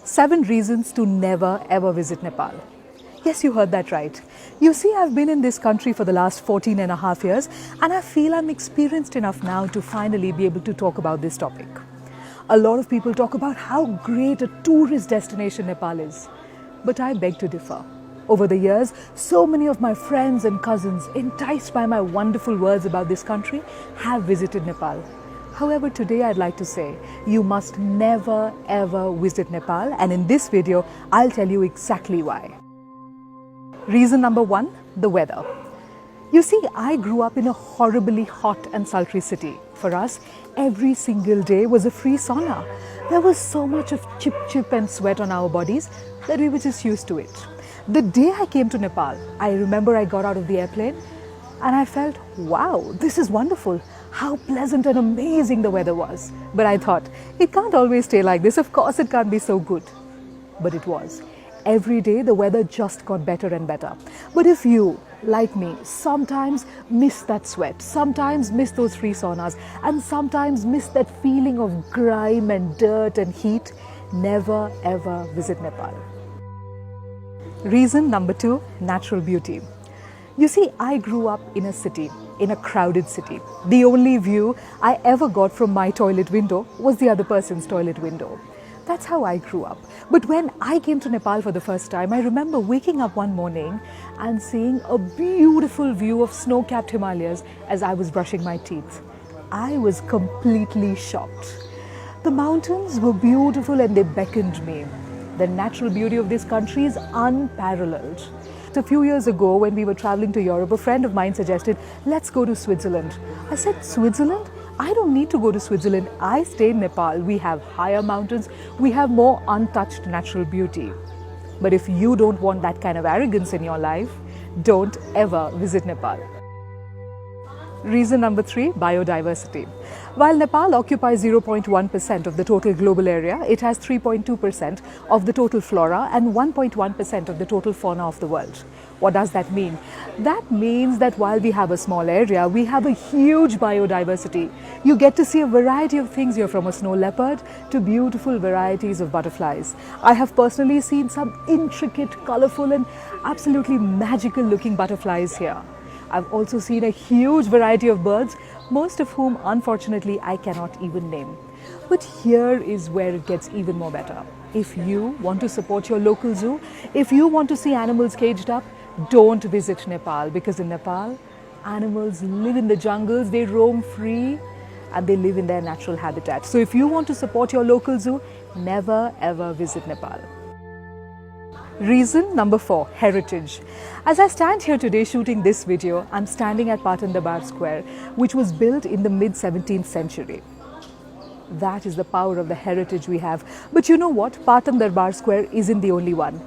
7 reasons to never ever visit Nepal. Yes, you heard that right. You see, I've been in this country for the last 14 and a half years, and I feel I'm experienced enough now to finally be able to talk about this topic. A lot of people talk about how great a tourist destination Nepal is, but I beg to differ. Over the years, so many of my friends and cousins, enticed by my wonderful words about this country, have visited Nepal. However, today I'd like to say, you must never ever visit Nepal, and in this video, I'll tell you exactly why. Reason number 1, the weather. You see, I grew up in a horribly hot and sultry city. For us, every single day was a free sauna. There was so much of chip and sweat on our bodies that we were just used to it. The day I came to Nepal, I remember I got out of the airplane and I felt, wow, this is wonderful. How pleasant and amazing the weather was. But I thought, it can't always stay like this. Of course, it can't be so good. But it was. Every day, the weather just got better and better. But if you, like me, sometimes miss that sweat, sometimes miss those free saunas, and sometimes miss that feeling of grime and dirt and heat, never ever visit Nepal. Reason number 2, natural beauty. You see, I grew up in a city, in a crowded city. The only view I ever got from my toilet window was the other person's toilet window. That's how I grew up. But when I came to Nepal for the first time, I remember waking up one morning and seeing a beautiful view of snow-capped Himalayas as I was brushing my teeth. I was completely shocked. The mountains were beautiful and they beckoned me. The natural beauty of this country is unparalleled. A few years ago, when we were traveling to Europe, a friend of mine suggested, let's go to Switzerland. I said, Switzerland? I don't need to go to Switzerland. I stay in Nepal. We have higher mountains. We have more untouched natural beauty. But if you don't want that kind of arrogance in your life, don't ever visit Nepal. Reason number 3, biodiversity. While Nepal occupies 0.1% of the total global area, it has 3.2% of the total flora and 1.1% of the total fauna of the world. What does that mean? That means that while we have a small area, we have a huge biodiversity. You get to see a variety of things here, from a snow leopard to beautiful varieties of butterflies. I have personally seen some intricate, colorful and absolutely magical looking butterflies here. I've also seen a huge variety of birds, most of whom, unfortunately, I cannot even name. But here is where it gets even more better. If you want to support your local zoo, if you want to see animals caged up, don't visit Nepal, because in Nepal, animals live in the jungles, they roam free, and they live in their natural habitat. So if you want to support your local zoo, never ever visit Nepal. Reason number 4, heritage. As I stand here today shooting this video, I'm standing at Patan Darbar Square, which was built in the mid-17th century. That is the power of the heritage we have. But you know what? Patan Darbar Square isn't the only one.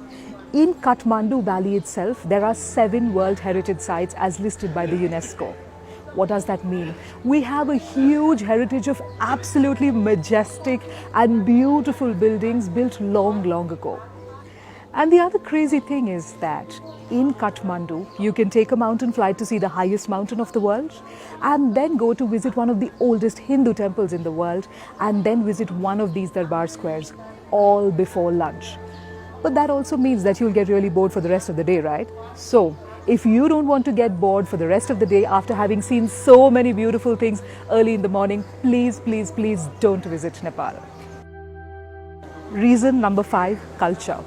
In Kathmandu Valley itself, there are 7 World Heritage Sites as listed by the UNESCO. What does that mean? We have a huge heritage of absolutely majestic and beautiful buildings built long, long ago. And the other crazy thing is that in Kathmandu, you can take a mountain flight to see the highest mountain of the world, and then go to visit one of the oldest Hindu temples in the world, and then visit one of these Darbar squares, all before lunch. But that also means that you'll get really bored for the rest of the day, right? So, if you don't want to get bored for the rest of the day after having seen so many beautiful things early in the morning, please, please, please don't visit Nepal. Reason number 5, culture.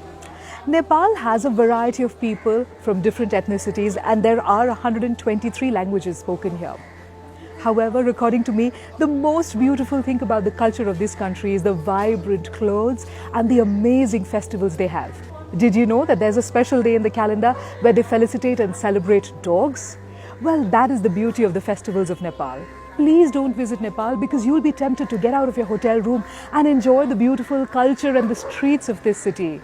Nepal has a variety of people from different ethnicities, and there are 123 languages spoken here. However, according to me, the most beautiful thing about the culture of this country is the vibrant clothes and the amazing festivals they have. Did you know that there's a special day in the calendar where they felicitate and celebrate dogs? Well, that is the beauty of the festivals of Nepal. Please don't visit Nepal, because you'll be tempted to get out of your hotel room and enjoy the beautiful culture and the streets of this city.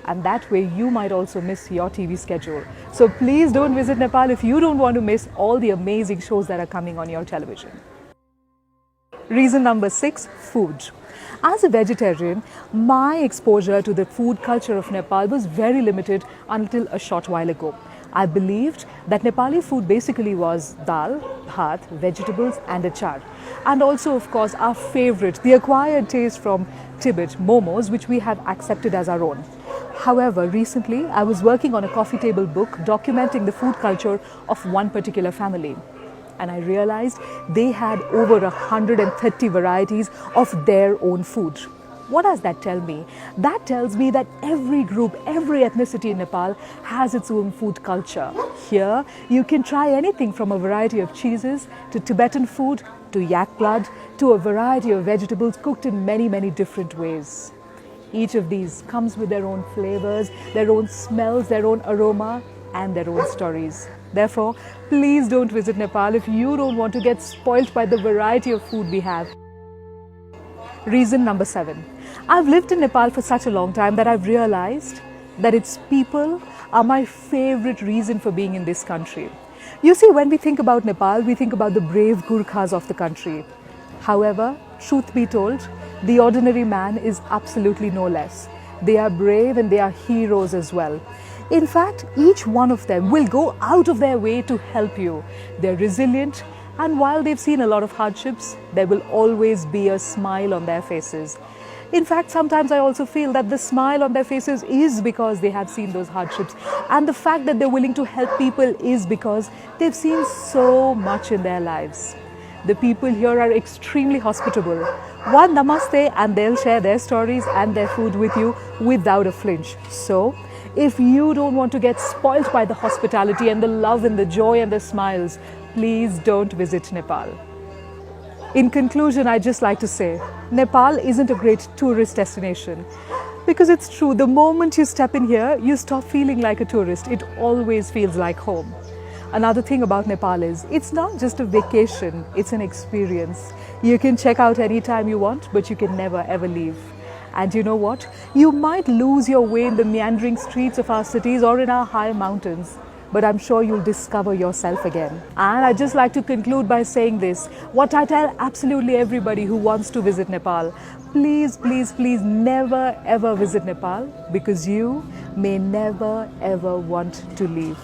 And that way you might also miss your TV schedule. So please don't visit Nepal if you don't want to miss all the amazing shows that are coming on your television. Reason number 6, food. As a vegetarian, my exposure to the food culture of Nepal was very limited until a short while ago. I believed that Nepali food basically was dal, bhat, vegetables and achar. And also, of course, our favorite, the acquired taste from Tibet, momos, which we have accepted as our own. However, recently I was working on a coffee table book documenting the food culture of one particular family. And I realized they had over 130 varieties of their own food. What does that tell me? That tells me that every group, every ethnicity in Nepal has its own food culture. Here, you can try anything from a variety of cheeses to Tibetan food to yak blood to a variety of vegetables cooked in many, many different ways. Each of these comes with their own flavors, their own smells, their own aroma, and their own stories. Therefore, please don't visit Nepal if you don't want to get spoilt by the variety of food we have. Reason number 7. I've lived in Nepal for such a long time that I've realized that its people are my favorite reason for being in this country. You see, when we think about Nepal, we think about the brave Gurkhas of the country. However, truth be told, the ordinary man is absolutely no less. They are brave and they are heroes as well. In fact, each one of them will go out of their way to help you. They're resilient, and while they've seen a lot of hardships, there will always be a smile on their faces. In fact, sometimes I also feel that the smile on their faces is because they have seen those hardships. And the fact that they're willing to help people is because they've seen so much in their lives. The people here are extremely hospitable. One namaste and they'll share their stories and their food with you without a flinch. So, if you don't want to get spoilt by the hospitality and the love and the joy and the smiles, please don't visit Nepal. In conclusion, I'd just like to say, Nepal isn't a great tourist destination. Because it's true, the moment you step in here, you stop feeling like a tourist. It always feels like home. Another thing about Nepal is, it's not just a vacation, it's an experience. You can check out anytime you want, but you can never ever leave. And you know what? You might lose your way in the meandering streets of our cities or in our high mountains, but I'm sure you'll discover yourself again. And I'd just like to conclude by saying this, what I tell absolutely everybody who wants to visit Nepal: please, please, please never ever visit Nepal, because you may never ever want to leave.